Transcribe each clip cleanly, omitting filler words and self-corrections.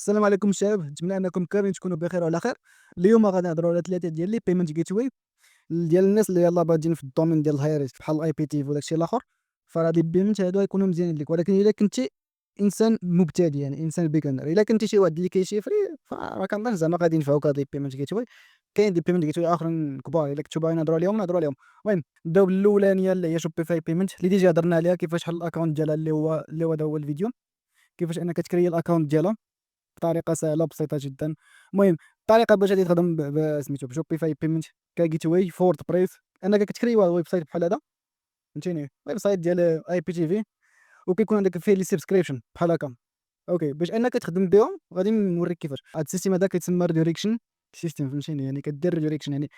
السلام عليكم الشباب، نتمنى انكم كاملين تكونوا بخير وعلى خير. اليوم غادي نهضروا على ثلاثه ديال لي بيمنت جيت واي ديال الناس اللي يلاه بادين في الدومين ديال الهاي ريسك بحال الاي بي تي وداك الشيء الاخر. فهاد لي بيمنت هادو غيكونوا مزيانين ليك، ولكن الا كنتي انسان مبتدئ، يعني انسان بيجنر، الا كنتي شي واحد اللي كيشيفري فراه كنظن زعما غادي ينفعوك هاد لي بيمنت جيت واي. كاين دي بيمنت جيت واي اخرين كبار، الا كنتو باغيين نهضروا عليهم نهضروا عليهم. المهم نبداو بالاولانيه اللي هي شوبيفاي بيمنت اللي ديجا هضرنا عليها، كيفاش حل الاكونت ديالها اللي هو هذا هو الفيديو، كيفاش انك تكري الاكونت ديالها بطريقة سهلة بسيطة جدًا. المهم الطريقة باش غادي تخدم سميتو بShopify payment كGetaway في WordPress، أنك كتكريوا ويب سايت بحال هذا، فهمتيني، ويب سايت ديال IPTV، وكيكون عندك فيه لي subscription بحال هكا. أوكي، باش أنك تخدم بهم غادي نوريك كيفاش. هاد السيستيم هذا كيتسمى redirection system، فهمتيني، يعني كدير redirection، يعني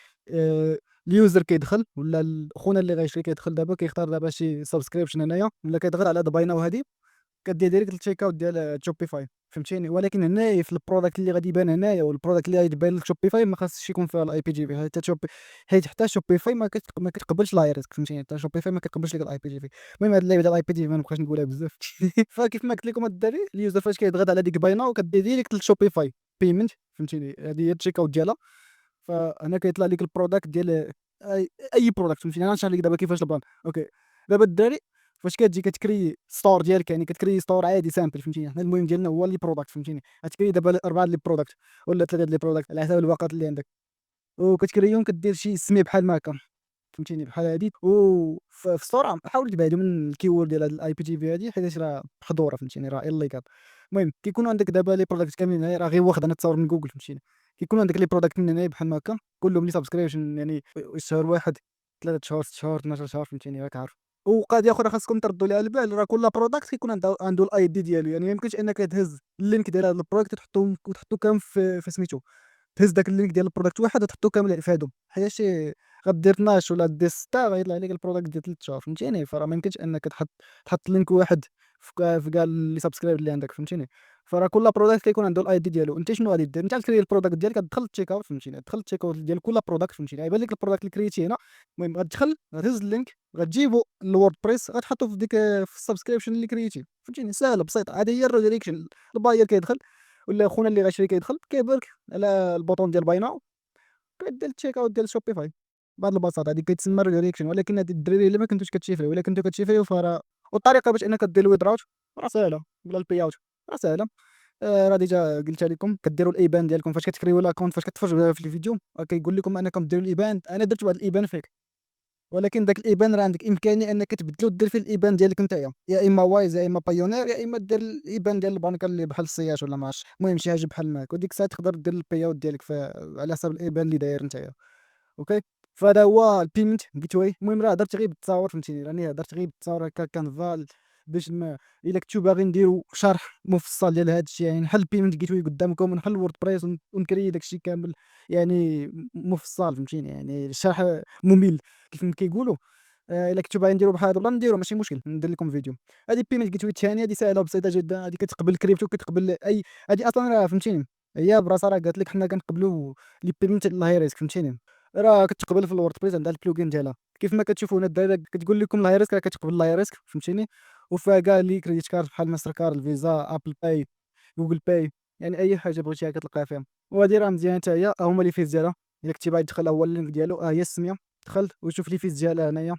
الuser كيدخل ولا خونا اللي غيشري كيدخل دابا كيختار دابا شي subscription هنايا، ولا كيضغط على هاد buy now هادي، كدير ديريكت الcheckout ديال Shopify، فهمتيني. ولكن هنايا في البروداكت اللي غادي يبان هنايا والبروداكت اللي غادي يبان لك Shopify ما خاصش يكون فيها الIPTV، حيت حتى Shopify ما كتقبلش الhigh risk، فهمتيني، حتى Shopify ما كتقبلش ديك الIPTV. المهم هاد اللعيبه ديال الIPTV ما نبقاش نقولها بزاف. فكيف ما قلت لكم الدراري، اليوزر فاش كيضغط على ديك باي ناو كدير ديريكت لShopify payment، فهمتيني، هادي هي الcheckout ديالها. فهنا كيطلع لك البروداكت ديال أي بروداكت، فهمتيني. أنا نشرح لك دابا كيفاش البلان. أوكي، دابا الدراري فاش كتجي كتكري ستور ديالك، يعني كتكري ستور عادي سامبل، فهمتيني. حنا المهم ديالنا هو لي بروداكت، فهمتيني. غتكري دابا 4 لي بروداكت ولا 3 لي بروداكت على حسب الباقات اللي عندك، وكتكريهم كدير شي سمي بحال ما هاكا، فهمتيني، بحال هادي. في الصورة حاول تبعدوا من الكيورد ديال هاد الاي بي تي في هادي، حيتاش راه محظورة، فهمتيني، راه إليغال. المهم كيكونوا عندك دابا لي بروداكت كاملين هنايا، راه غير واخد انا تصاور من جوجل، فهمتيني. كيكونوا عندك لي بروداكت من هنايا بحال ما هاكا، كلهم لي سبسكريبشن، يعني شهر واحد، 3 شهور، 6 شهور، 12 شهر، فهمتيني، راك عارف. وقضية أخرى خاصكم تردوا ليها البال، راه كل بروداكت كيكون عنده الأي دي ديالو، يعني ميمكنش أنك تهز اللينك ديال هاد البروداكت وتحطو كامل في سميتو، تهز داك اللينك ديال البروداكت واحد وتحطو كامل في هادو، حيتاش غدير 12 ولا دير 6 غيطلع لك البروداكت ديال 3 شهور، فهمتيني. فراه ميمكنش أنك تحط لينك واحد في كاع لي سابسكرايب اللي عندك، فهمتيني. فراه كل بروداكت كيكون عنده الأي دي ديالو. أنت شنو غادي دير؟ أنت غتكري البروداكت ديالك، غتدخل تشيك اوت، فهمتيني، تدخل تشيك اوت ديال كل بروداكت، فهمتيني، غيبان لك البروداكت اللي كريتي هنا. المهم غتدخل غتهز اللينك، غتجيبو للوردبريس، غتحطو في ديك في السبسكريبشن اللي كريتي، فهمتيني، ساهلة بسيطة. هذه هي الريديريكشن. الباير كيدخل ولا خونا اللي غيشري كيدخل كيبان لك على البوطون ديال باي ناو، كدير التشيك اوت ديال شوبيفاي بهذه البساطه. هذه كتسمى ريديريكشن. ولكن هاد الدراري اللي ما كنتوش كتشيفريو، الا كنتو كتشيفريو فراه، والطريقه باش انك دير الويدراوت راه ساهله، ولا البي اوت راه ساهله. راه ديجا قلتها لكم، كديروا الايبان ديالكم فاش كتكريو لاكونت. فاش كتفرجوا في الفيديو كيقول لكم انكم ديروا الايبان. انا درت واحد الايبان فيك، ولكن داك الإيبان راه عندك إمكانية أنك تبدلو دير فيه الإيبان ديالك نتايا، يا إما وايز يا إما بايونير، يا إما دير الإيبان ديال البنكة اللي بحال السياش ولا ما عرفتش، المهم شي حاجة بحال هاك. وديك الساعة تقدر دير الباي ديالك على حساب الإيبان اللي داير نتايا. أوكي، فهذا هو الpayment gateway. المهم راه هدرت غير بالتصاور، فهمتيني، راني هدرت غير بالتصاور هكا كانفا باش ما إلا كنتو باغيين نديرو شرح مفصل ديال هاد الشي، يعني نحل الpayment gateway قدامكم ونحل الووردبريس ونكري داك الشي كامل، يعني مفصل، فهمتيني، يعني الشرح ممل كيف ما كيقولوا. إلا كنتو باغيين نديرو بحال هاد والله نديرو ماشي مشكل، ندير لكم فيديو. هادي الpayment gateway الثانية هادي ساهلة وبسيطة جدًا، هادي كتقبل الكريبتو، كتقبل أي، هادي أصلًا راه فهمتيني، هي براسها راه قالت لك حنا كنقبلو لي payment الhigh risk، فهمتيني. راه كتقبل في الووردبريس عندها البلوجين ديالها، كيف ما كتشوفوا هنا الدراري كتقول لكم الهاي ريسك، راه كتقبل الهاي ريسك، فهمتيني. وفيها كاع لي كريديت كارد بحال ماستر كارد، الفيزا، ابل باي، جوجل باي، يعني اي حاجه بغيتيها كتلقاها فيها. وهادي راه مزيانه حتى هي، ها هما لي فيز ديالها. الا كنتي باغي تدخل هو اللينك ديالو، ها هي السميه، دخل وشوف لي فيز ديالها هنايا.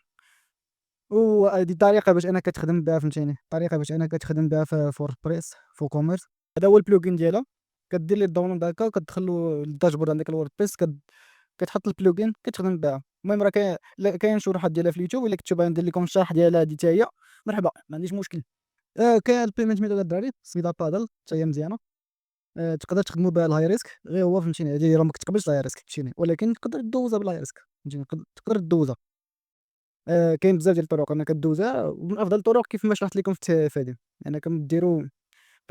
وهادي الطريقه باش انك تخدم بها، فهمتيني، الطريقه باش انك تخدم بها في ووردبريس في كوميرس. هذا هو البلوجين ديالها، كدير ليه الداونلود هكا وكتدخل له للداشبورد عندك الووردبريس، كتحط البلوجين كتخدم بها. المهم راه كاين شروحات ديالها في اليوتيوب، الا كنتو باغي ندير لكم الشرح ديالها هادي حتى هي مرحبا، ما عنديش مشكل. كاين البيمنت ميثود الدراري سميتها بادل، حتى هي مزيانه. تقدر تخدموا بها الهاي ريسك، غير هو فهمتيني هادي راه ما كتقبلش الهاي ريسك، فهمتيني، ولكن تقدر دوزها بالهاي ريسك، فهمتيني، تقدر دوزها. كاين بزاف ديال الطرق انك دوزها، ومن افضل الطرق كيف ما شرحت لكم في هادي، انكم ديروا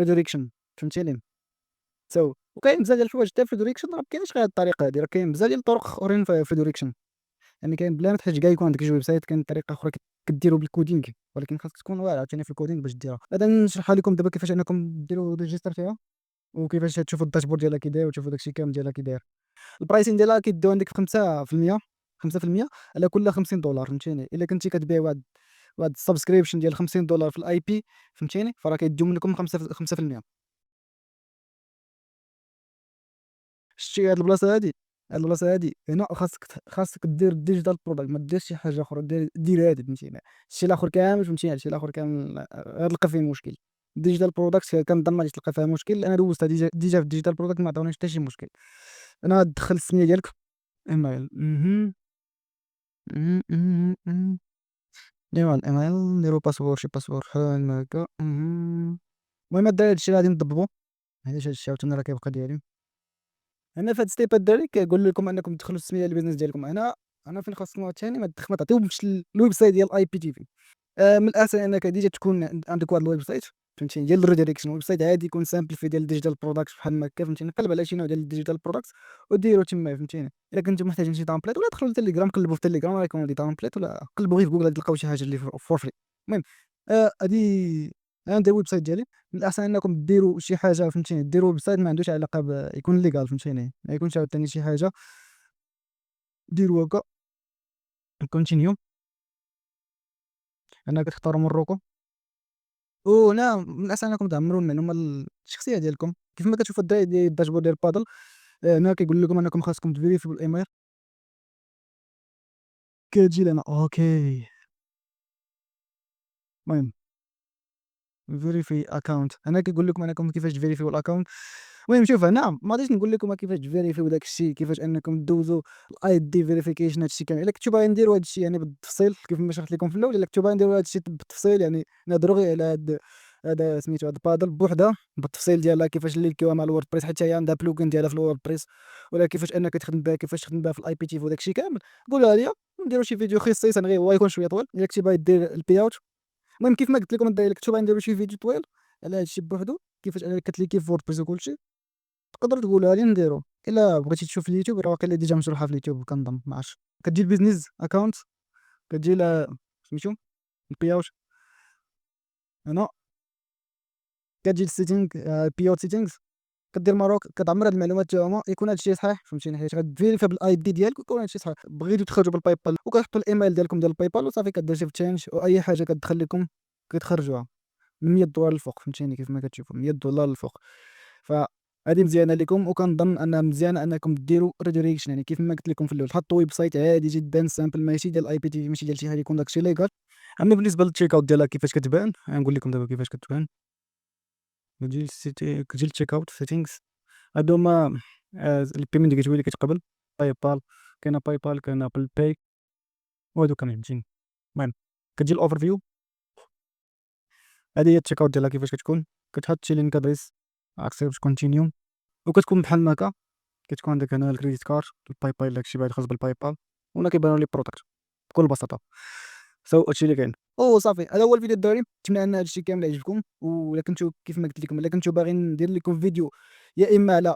ريديريكشن، فهمتيني. وكاين بزاف ديال الحوايج حتى في ريديريكشن، راه مكاينش غير هاد الطريقه هادي، راه كاين بزاف ديال الطرق اخرين في ريديريكشن. يعني كاين بلا ما تحتاج كاع يكون عندك جوج ويب سايت، كاين طريقة أخرى كديرو بالكودينغ، ولكن خاصك تكون واعر عاوتاني في الكودينغ باش ديرها. غادا نشرحها لكم دابا كيفاش أنكم ديروا ريجيستر فيها، وكيفاش تشوفوا الداشبورد ديالها كي داير، وتشوفوا داكشي كامل ديالها كي داير. البرايسين ديالها كيديو عندك 5%، 5% على كل $50، فهمتيني. إلا كنتي كتبيع واحد السبسكريبشن ديال $50 في الIP، فهمتيني، فراه كيديو منكم 5%. شتي هاد البلاصة هادي هنا خاصك دير digital product، ما ديرش شي حاجة أخرى، دير هادي فهمتيني. الشي الآخر كامل فهمتيني، هادشي الآخر كامل غتلقى فيه مشكل. digital product كنظن مغاديش تلقى فيها مشكل، أنا دوزتها ديجا في digital product ما عطاونيش حتى شي مشكل. أنا غتدخل السمية ديالك email أيوا الemail نديرو password شي password بحال هاكا المهم هادشي غادي نضبطو، حيتاش هادشي عاوتاني راه كيبقى ديالي. هنا في هاد الستيب الدراري كيقول لكم أنكم تدخلوا السمية ديال البيزنس ديالكم. هنا فين خاصكم عاوتاني ما تعطيوهمش الويب سايت ديال IPTV. من الأحسن أنك ديجا تكون عندك واحد الويب سايت فهمتيني ديال الredirection، ويب سايت عادي يكون simple فيه ديال digital products بحال ما هكا فهمتيني، قلب على شي نوع ديال الdigital products وديرو تما فهمتيني. إلا كنتم محتاجين شي template ولا دخلوا للتليجرام قلبوا في التليجرام راه يكونوا دي template، ولا قلبوا غير في جوجل غادي تلقاو شي حاجة اللي for free. المهم هادي أنا ندير الويب سايت ديالي. من الأحسن أنكم ديروا شي حاجة فهمتيني، ديروا ويب سايت ما عندوش علاقة يكون legal فهمتيني، ما يكونش عاوتاني شي حاجة. ديروا هاكا continue. هنا كتختاروا موروكو، وهنا من الأحسن أنكم تعمروا المعلومة الشخصية ديالكم كيف ما كتشوفوا الدراري ديال الداشبورد ديال بادل. هنا كيقول لكم أنكم خاصكم تفيريفيو الإيميل. كتجي لهنا أوكي. المهم verify account هنا كيقول لكم أنكم كيفاش تفيريفيو الأكاونت. المهم شوف هنا ما غاديش نقول لكم كيفاش تفيريفيو داك الشيء، كيفاش أنكم دوزوا الID verification هادشي كامل. إلا كنتو باغيين نديرو هادشي يعني بالتفصيل كيف ما شرحت لكم في الأول، إلا كنتو باغيين نديرو هادشي بالتفصيل يعني نهضروا غير على هاد سميتو هاد بادل بوحدها بالتفصيل ديالها، كيفاش نلينكيوها مع الووردبريس حيت هي عندها بلوجين ديالها في الووردبريس، ولا كيفاش أنك تخدم بها، كيفاش تخدم بها في الIPTV وداك الشيء كامل، قولوها ليا نديرو شي فيديو خصيصا غير هو يكون شوية طويل. إلا كنتي باغي دير البي اوت، المهم كيف ما قلت لكم الدراري إلا كنتو باغيين نديرو شي فيديو طويل على هادشي بوحدو، كيفاش أنك كتلينكي في ووردبريس وكلشي، تقدر تقولها لي نديرو. إلا بغيتي تشوف في اليوتيوب راه واقيلا ديجا مشروحة في اليوتيوب كنظن ما عرفتش. كتجي البيزنس أكاونت، كتجي سميتو البي اوت هنا، كتجي للسيتينغ البي اوت سيتينغز، كدير ماروك كتعمر هاد المعلومات تا هما يكون هادشي صحيح فهمتيني، حيت غتفيريفي بالID ديالك ويكون هادشي صحيح. بغيتو تخرجوا بالباي بال وكتحطوا الإيميل ديالكم ديال الباي بال وصافي كدير شي تشينج، وأي حاجة كتدخل لكم كتخرجوها من $100 للفوق فهمتيني كيف ما كتشوفوا $100 للفوق. فهادي مزيانة ليكم، وكنظن أنها مزيانة أنكم ديروا redirection يعني كيف ما قلت لكم في الأول، حطوا ويب سايت عادي جدًا simple ماشي ديال IPTV ماشي ديال شي حاجة يكون داكشي legal. أما بالنسبة للcheck out ديالها كيفاش كتبان، غنقول لكم دابا كيفاش كتبان. كتجي لcheck out settings، هادو هما الpayment gateway اللي كتقبل PayPal، كاينة PayPal كاينة Apple Pay وهادو كاملين فهمتيني. المهم كتجي الoverview، هادي هي الcheck out ديالها كيفاش كتكون، كتحط شي link address accept continue، وكتكون بحال ما هكا. كتكون عندك هنا الكريديت كارد، الباي داكشي باغي خاص بالباي بال، وهنا كيبانو لي برودكت بكل بساطة. هادشي اللي كاين، وصافي هذا هو الفيديو الدراري. نتمنى ان هادشي كامل عجبكم، وإلا كنتو كيف ما قلت لكم إلا كنتو باغيين ندير لكم فيديو يا إما على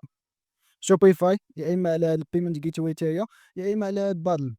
Shopify، يا إما على الpayment gateway حتى هي، يا إما على بادل.